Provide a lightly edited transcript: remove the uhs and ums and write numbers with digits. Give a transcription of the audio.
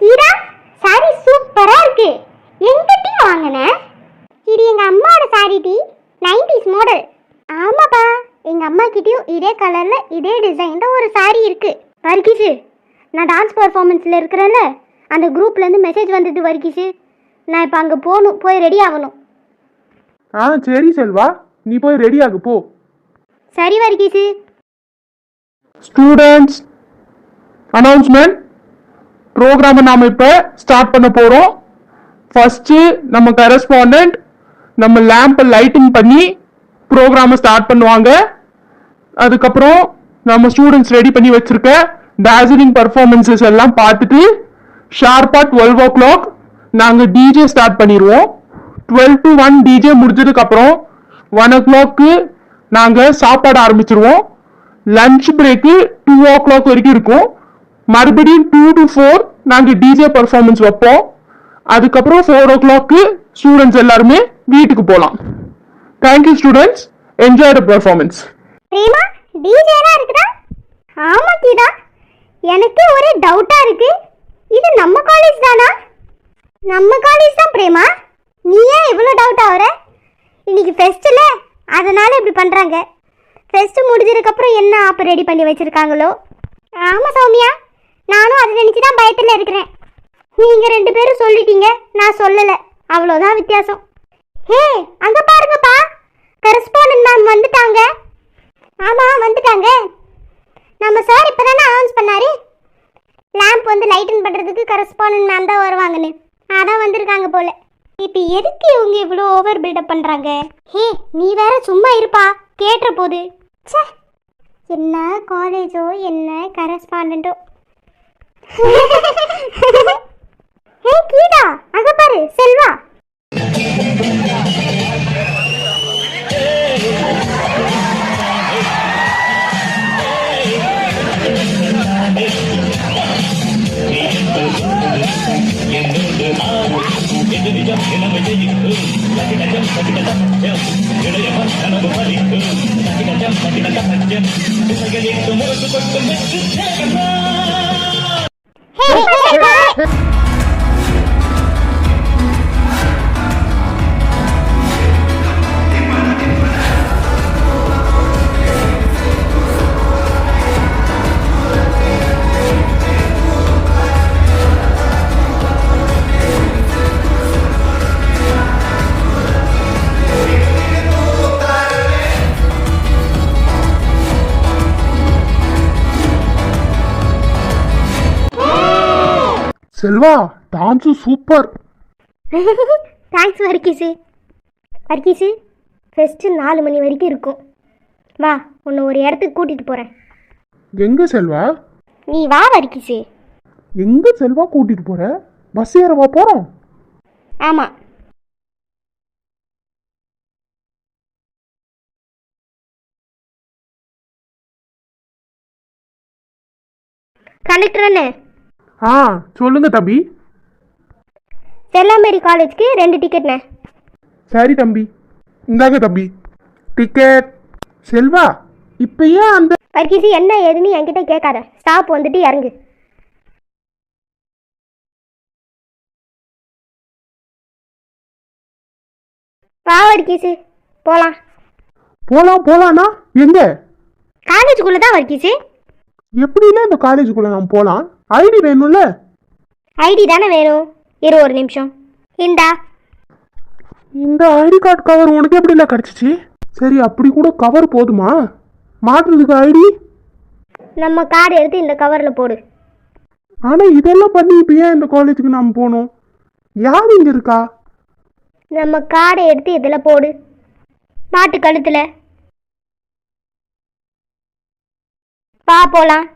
Keera, sorry சூப்பரா இருக்கு. எங்கிட்ட வாங்கின? இது எங்க அம்மாவோட சாரி டி, 90s மாடல். ஆமாப்பா, எங்க அம்மா கிட்டயும் இதே கலர்ல இதே டிசைன்ல ஒரு சாரி இருக்கு. வர்கீஸு, நான் டான்ஸ் பர்ஃபார்மன்ஸ்ல இருக்கிறேன்ல, அந்த குரூப்ல இருந்து மெசேஜ் வந்துட்டு வர்கீஸு. நான் இப்போ அங்கே போகணும், போய் ரெடி ஆகணும். சரி செல்வா, நீ போய் ரெடி ஆகு போ. சரி வர்கீஸு. Students, announcement. ப்ரோக்ராமை நாம் இப்போ ஸ்டார்ட் பண்ண போகிறோம். ஃபஸ்ட்டு நம்ம கரஸ்பாண்டன்ட் நம்ம லேம்பை லைட்டிங் பண்ணி ப்ரோக்ராமை ஸ்டார்ட் பண்ணுவாங்க. அதுக்கப்புறம் நம்ம ஸ்டூடெண்ட்ஸ் ரெடி பண்ணி வச்சிருக்க டார்ஜிலிங் பர்ஃபார்மன்ஸஸ் எல்லாம் பார்த்துட்டு ஷார்ப்பாக 12 o'clock நாங்கள் டிஜே ஸ்டார்ட் பண்ணிடுவோம். 12 to 1 டிஜே முடிஞ்சதுக்கப்புறம் 1 o'clock நாங்கள் சாப்பாடு ஆரம்பிச்சிருவோம். லஞ்ச் பிரேக்கு 2 o'clock வரைக்கும் இருக்கும். மறுபடியும் 2 to 4 நாங்கள் டிஜே பர்ஃபார்மன்ஸ் வைப்போம். அதுக்கப்புறம் 4 o'clock ஸ்டூடெண்ட்ஸ் எல்லாருமே வீட்டுக்கு போகலாம். Thank you students, enjoy the performance. Prema, டிஜேலாம் இருக்குதா? ஆமா கீதா, எனக்கு ஒரே டவுட்டா இருக்கு. இது நம்ம காலேஜ் தானா? நம்ம காலேஜ் தான் பிரேமா. நீ ஏன் இவ்வளோ டவுட் ஆகுற? இன்னைக்கு ஃபெஸ்ட்டில், அதனால இப்படி பண்ணுறாங்க. ஃபெஸ்ட்டு முடிஞ்சதுக்கப்புறம் என்ன ஆப் ரெடி பண்ணி வச்சுருக்காங்களோ. ஆமாம் சௌமியா, நானும் அதை நினச்சி தான் பயத்தில் இருக்கிறேன். நீங்கள் 2 பேரும் சொல்லிட்டீங்க, நான் சொல்லலை, அவ்வளோதான் வித்தியாசம். ஹே, அங்கே பாருங்கப்பா, கரஸ்பாண்டன்ட் மேம் வந்துட்டாங்க. ஆமாம் வந்துட்டாங்க. நம்ம சார் இப்போ தானே அனௌன்ஸ் பண்ணாரு, லேம்ப் வந்து லைட்டன் பண்ணுறதுக்கு கரஸ்பாண்டன்ட் மேம் தான் வருவாங்கன்னு. அதான் வந்திருக்காங்க போல. இப்போ எதுக்கு இவங்க இவ்வளோ ஓவர் பில்டப் பண்ணுறாங்க? ஹே, நீ வேற சும்மா இருப்பா, கேட்டுற போது. சே, என்ன காலேஜோ என்ன கரஸ்பாண்டோ. ஹே கீதா, அங்க பாரு Selva. Selva, dance super. Thanks Varghese. Varghese, fest 4 மணி வரைக்கும் இருக்கும். வா, உன்னை ஒரு இடத்துக்கு கூட்டிகிட்டு போகிறேன். எங்க செல்வா? நீ வா வர்கீஸு. எங்க செல்வா கூட்டிட்டு போற? பஸ் ஏறவா போறோம்? ஆமாம். கண்டக்டர் அண்ணே. சொல்லுங்க தம்பி. செல்லாமேரி காலேஜ்க்கு 2 டிக்கெட்ண்ணே. சரி தம்பி, இந்தாங்க தம்பி டிக்கெட். செல்வா, இப்ப ஏன் அந்த வர்கீஸு என்ன ஏதுன்னு என்கிட்ட கேட்காத, ஸ்டாப் வந்துட்டு இறங்கு. வா வர்கீஸு, போகலாம். போலாம்னா எங்க? காலேஜுக்குள்ளே தான் வர்கீஸு. எப்படின்னா இந்த காலேஜுக்குள்ள நாம் போலாம்? ஐடி வேணும்ல? ஐடி தானே வேணும். இரு ஒரு நிமிஷம். இந்தா. இந்த ஐடி கார்டு கவர் உனக்கு எப்படில கிடச்சிச்சு? சரி, அப்படி கூட கவர் போதுமா? மாற்றுறதுக்கு ஐடி? நம்ம கார்டு எடுத்து இந்த கவரில் போடு. ஆனால் இதெல்லாம் பண்ணி இப்போ ஏன் இந்த காலேஜுக்கு நாம் போகணும்? யார் இங்கே இருக்கா? நம்ம கார்டை எடுத்து இதில் போடு, மாட்டு கழுத்தில். வா போகலாம்.